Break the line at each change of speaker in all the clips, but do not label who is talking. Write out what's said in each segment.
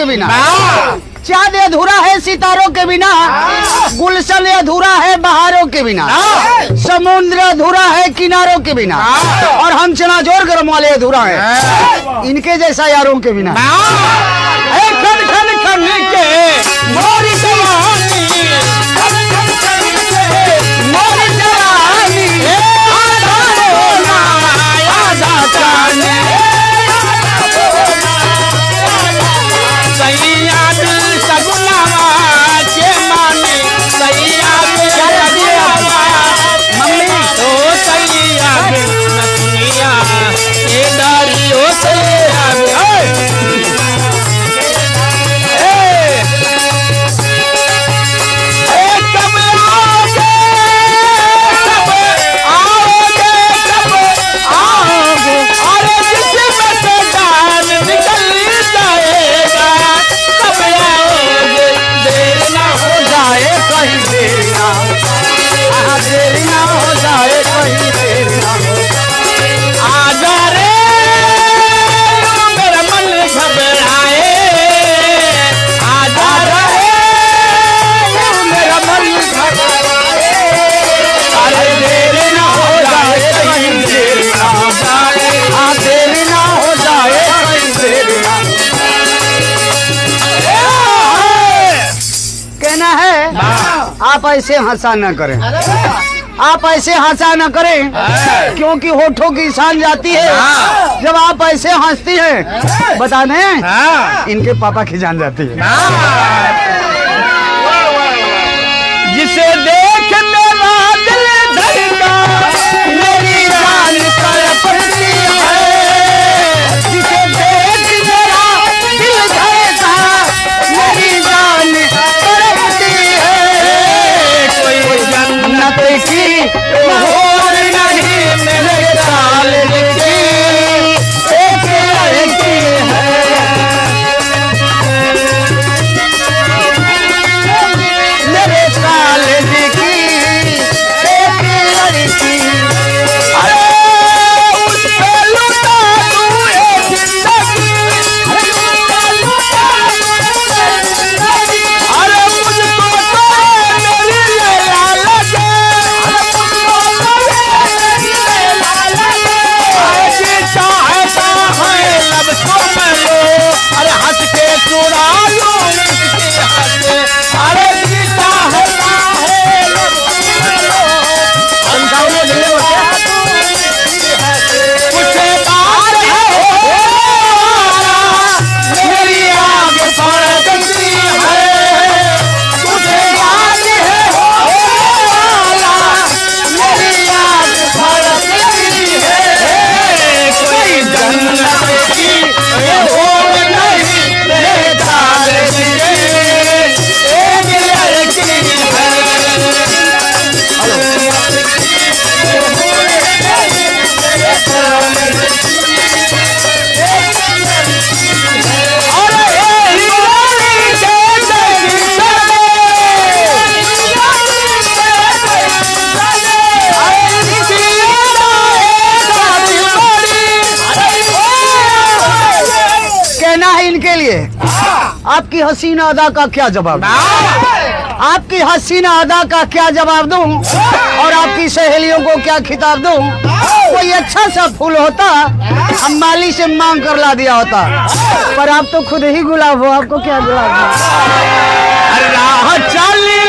के बिना, चाँद अधूरा है सितारों के बिना, गुलशन अधूरा है बहारों के बिना, समुद्र अधूरा है किनारों के बिना, और हम चना जोर गरम वाले अधूरा है इनके जैसा यारों के बिना।
खन खन खन के मोरी जवानी, मोरी जवानी आधा रोना आधा काने, सैया दिल सगुनावा के माने, सैया मम्मी तो सैया न दुनिया के दारी हो सैया
आप ऐसे हंसा न करें, आप ऐसे हंसा न करें, क्योंकि होठों की शान जाती है जब आप ऐसे हंसती है। बता दें इनके पापा की जान जाती है।
जिसे देखने दिल धड़का मेरी जान तड़पती है, जिसे देख मेरा दिल धड़का मेरी जान तड़पती है। कोई जन्नत की मोहर नहीं मेरे कालिज की एक लड़की है, मेरे कालिज की एक लड़की। अरे उस पे लुटा दूँ ये जिंदगी, अरे मुझको तो मेरी लैला लगे, ऐसी चाहता है लब को मैं लो, अरे हंस के चुरा लो इसके हाथ, अरे जी चाहता है लब को मैं लो, कुछ बात है मेरी आग फड़कती है, कुछ बात है मेरी आग फड़कती है। कोई जन्नत की ये होड़ नहीं मेरे कालिज की एक लड़की
कहना है इनके लिए आपकी हसीना अदा का क्या जवाब, आपकी हसीना अदा का क्या जवाब दूं, और आपकी सहेलियों को क्या खिताब दूं। कोई अच्छा सा फूल होता हम माली से मांग कर ला दिया होता, पर आप तो खुद ही गुलाब हो, आपको क्या जवाब दूं।
राह चली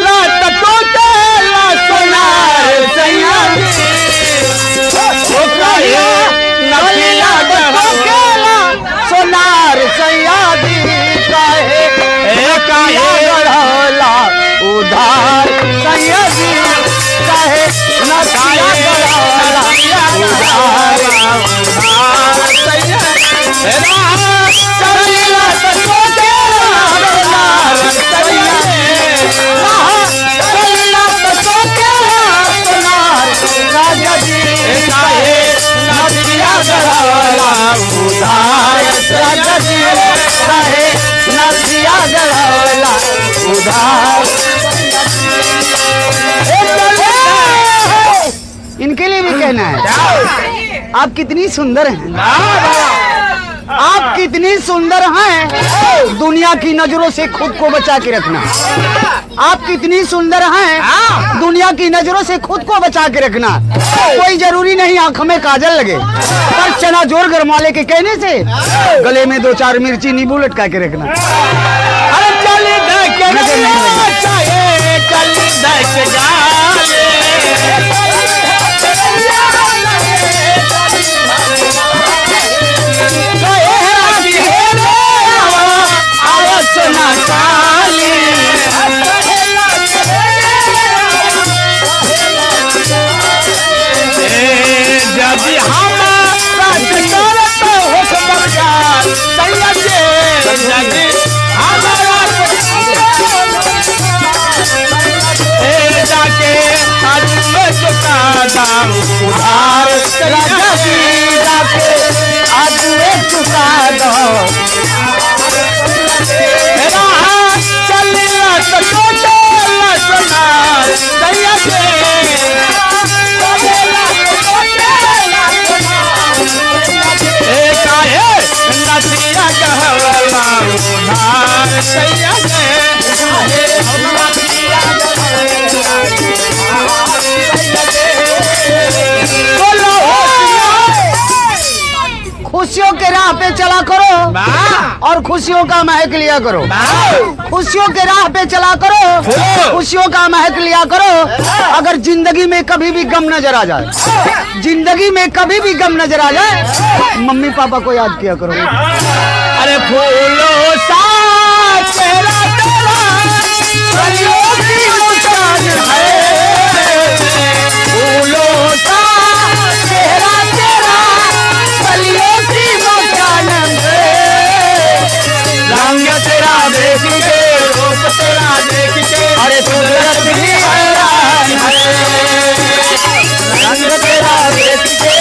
रात को तेला सोनार सैया
सोनार सयादी काहे गढ़ला उधार सयादी काहे नथिया गढ़ला इनके लिए भी कहना है आप कितनी सुंदर हैं, आप कितनी कितनी सुंदर हैं, दुनिया की नजरों से खुद को बचा के रखना। आप कितनी सुंदर हैं, दुनिया की नजरों से खुद को बचा के रखना। कोई जरूरी नहीं आंखों में काजल लगे, पर चना जोर गरमाले के कहने से गले में 2-4 मिर्ची नींबू लटका के रखना।
अरे चल देख चाहे चल देख जाले ना काली जब हम राज करत हो खबरदार सैया के जग हमारा जाके आज में चुका दाम उधार
राजा जी जाके आज में चुका दो। खुशियों के राह पे चला करो और खुशियों का महक लिया करो। खुशियों के राह पे चला करो, खुशियों का महक लिया करो। अगर जिंदगी में कभी भी गम नजर आ जाए, जिंदगी में कभी भी गम नजर आ जाए, मम्मी पापा को याद किया करो।
अरे फूलों सा चेहरा तेरा कलियों की मुस्कान है, फूलों सा चेहरा तेरा कलियों की मुस्कान है, रंग तेरा देख के रूप तेरा देख के अरे कुदरत भी हैरान है, रंग तेरा देख के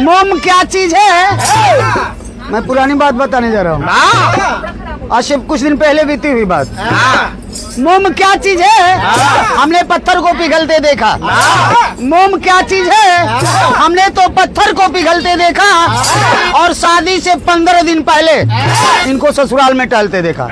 मोम क्या चीज है? मैं पुरानी बात बताने जा रहा हूँ, आज से कुछ दिन पहले बीती हुई बात। मोम क्या चीज है? हमने पत्थर को पिघलते देखा। मोम क्या चीज है? हमने तो पत्थर को पिघलते देखा और शादी से 15 दिन पहले इनको ससुराल में टहलते देखा।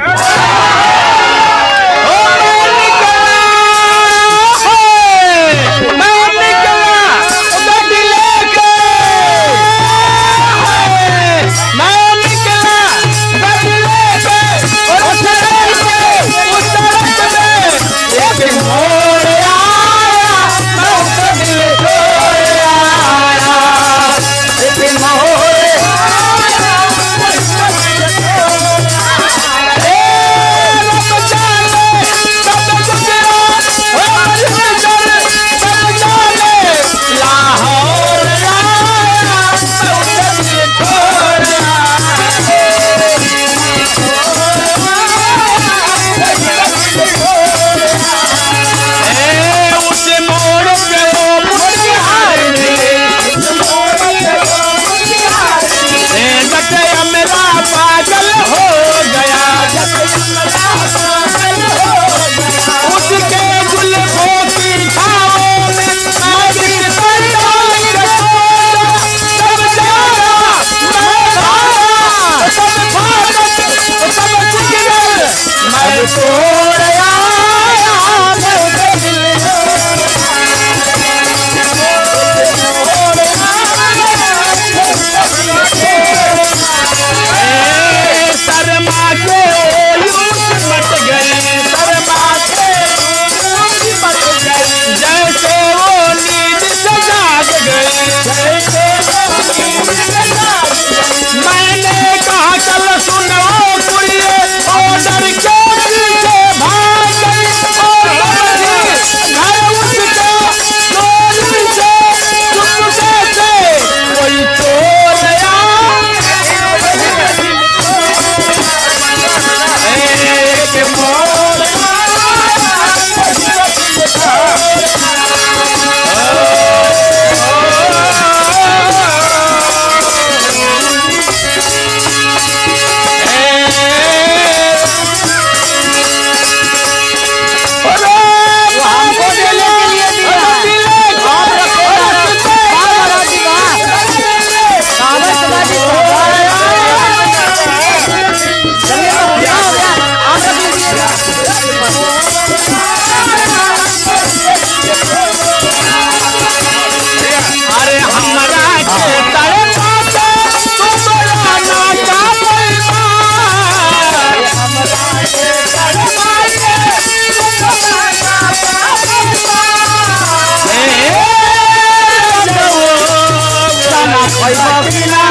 पैसा की ना